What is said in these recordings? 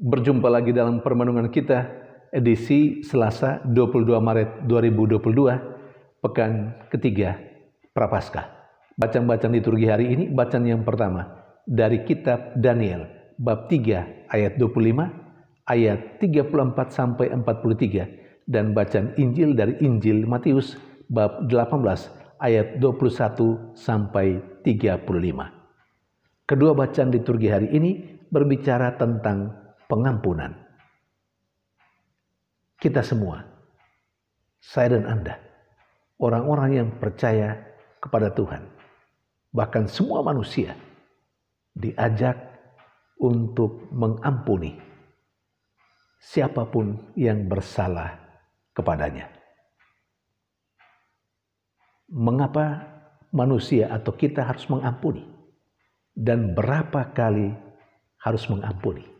Berjumpa lagi dalam permenungan kita edisi Selasa 22 Maret 2022, pekan ketiga Prapaskah. Bacaan-bacaan liturgi hari ini, bacaan yang pertama dari kitab Daniel bab 3 ayat 25, ayat 34 sampai 43, dan bacaan Injil dari Injil Matius bab 18 ayat 21 sampai 35. Kedua bacaan liturgi hari ini berbicara tentang pengampunan. Kita semua, saya dan Anda, orang-orang yang percaya kepada Tuhan, bahkan semua manusia, diajak untuk mengampuni siapapun yang bersalah kepadanya. Mengapa manusia atau kita harus mengampuni? Dan berapa kali harus mengampuni?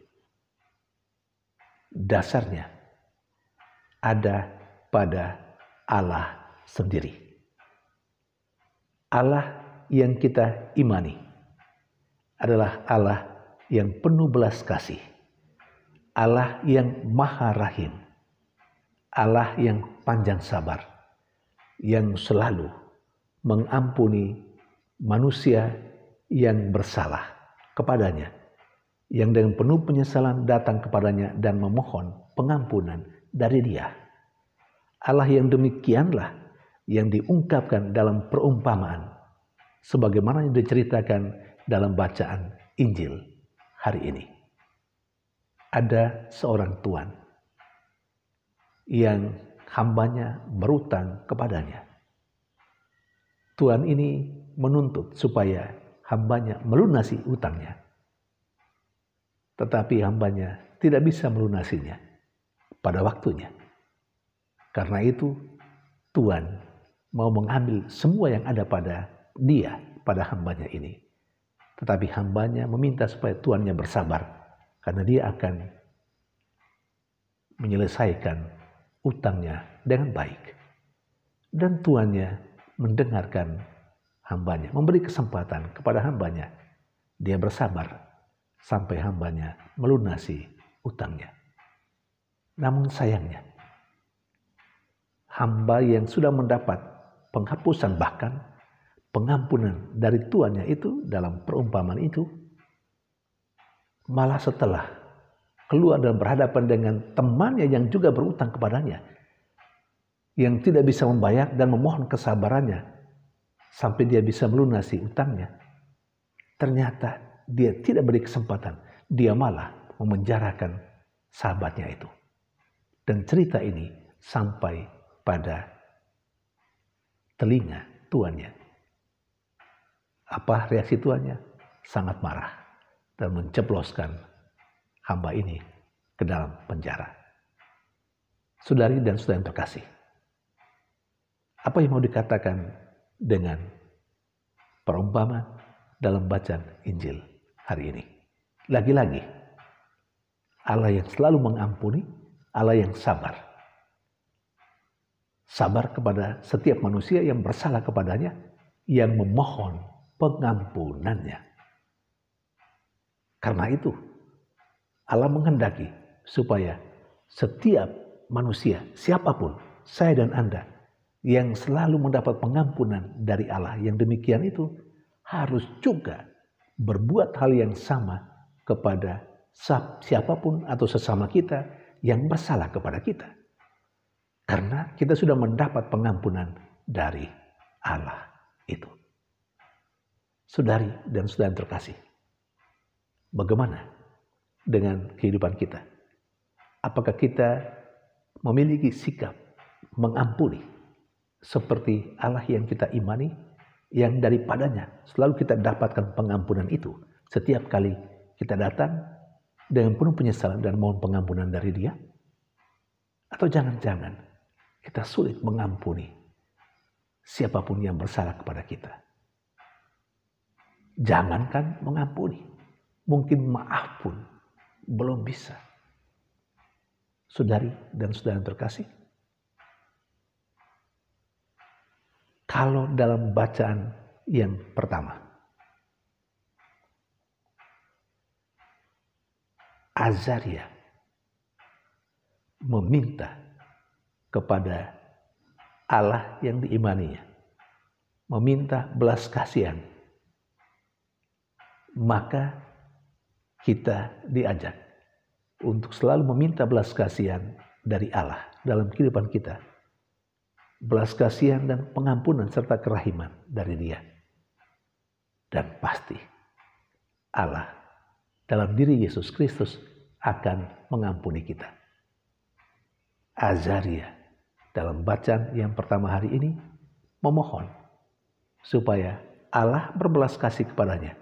Dasarnya ada pada Allah sendiri. Allah yang kita imani adalah Allah yang penuh belas kasih, Allah yang maha rahim, Allah yang panjang sabar, yang selalu mengampuni manusia yang bersalah kepadanya, yang dengan penuh penyesalan datang kepadanya dan memohon pengampunan dari Dia. Allah yang demikianlah yang diungkapkan dalam perumpamaan sebagaimana yang diceritakan dalam bacaan Injil hari ini. Ada seorang tuan yang hambanya berutang kepadanya. Tuan ini menuntut supaya hambanya melunasi utangnya. Tetapi hambanya tidak bisa melunasinya pada waktunya. Karena itu Tuhan mau mengambil semua yang ada pada dia, pada hambanya ini. Tetapi hambanya meminta supaya tuannya bersabar, karena dia akan menyelesaikan utangnya dengan baik. Dan tuannya mendengarkan hambanya, memberi kesempatan kepada hambanya. Dia bersabar sampai hambanya melunasi utangnya. Namun sayangnya, hamba yang sudah mendapat penghapusan bahkan pengampunan dari tuannya itu dalam perumpamaan itu, malah setelah keluar dan berhadapan dengan temannya yang juga berutang kepadanya, yang tidak bisa membayar dan memohon kesabarannya sampai dia bisa melunasi utangnya, ternyata dia tidak beri kesempatan, dia malah memenjarakan sahabatnya itu. Dan cerita ini sampai pada telinga tuannya. Apa reaksi tuannya? Sangat marah dan menceploskan hamba ini ke dalam penjara. Saudari dan saudara yang terkasih, apa yang mau dikatakan dengan perumpamaan dalam bacaan Injil hari ini? Lagi-lagi, Allah yang selalu mengampuni, Allah yang sabar. Sabar kepada setiap manusia yang bersalah kepadanya, yang memohon pengampunannya. Karena itu, Allah menghendaki supaya setiap manusia, siapapun, saya dan Anda, yang selalu mendapat pengampunan dari Allah yang demikian itu, harus juga berbuat hal yang sama kepada siapapun atau sesama kita yang bersalah kepada kita. Karena kita sudah mendapat pengampunan dari Allah itu. Saudari dan saudara yang terkasih, bagaimana dengan kehidupan kita? Apakah kita memiliki sikap mengampuni seperti Allah yang kita imani, yang daripadanya selalu kita dapatkan pengampunan itu setiap kali kita datang dengan penuh penyesalan dan mohon pengampunan dari Dia? Atau jangan-jangan kita sulit mengampuni siapapun yang bersalah kepada kita? Jangankan mengampuni, mungkin maaf pun belum bisa. Saudari dan saudara yang terkasih, kalau dalam bacaan yang pertama Azaria meminta kepada Allah yang diimaninya, meminta belas kasihan, maka kita diajak untuk selalu meminta belas kasihan dari Allah dalam kehidupan kita. Belas kasihan dan pengampunan serta kerahiman dari Dia. Dan pasti Allah dalam diri Yesus Kristus akan mengampuni kita. Azaria dalam bacaan yang pertama hari ini memohon supaya Allah berbelas kasih kepadanya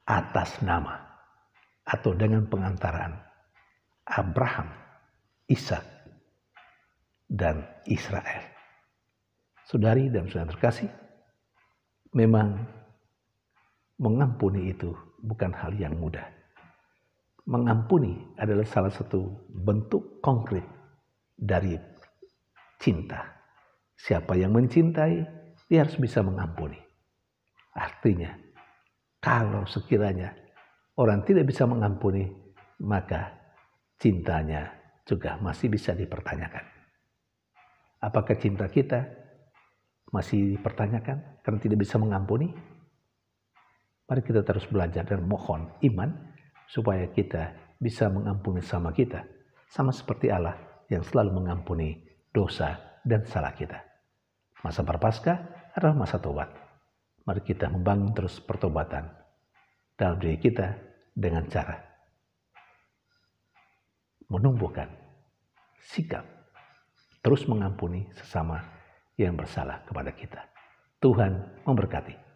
atas nama atau dengan pengantaraan Abraham, Ishak, dan Israel. Saudari dan saudara terkasih, memang mengampuni itu bukan hal yang mudah. Mengampuni adalah salah satu bentuk konkret dari cinta. Siapa yang mencintai, dia harus bisa mengampuni. Artinya, kalau sekiranya orang tidak bisa mengampuni, maka cintanya juga masih bisa dipertanyakan. Apakah cinta kita masih dipertanyakan karena tidak bisa mengampuni? Mari kita terus belajar dan mohon iman supaya kita bisa mengampuni sama kita, sama seperti Allah yang selalu mengampuni dosa dan salah kita. Masa Prapaskah adalah masa tobat. Mari kita membangun terus pertobatan dalam diri kita dengan cara menumbuhkan sikap terus mengampuni sesama yang bersalah kepada kita. Tuhan memberkati.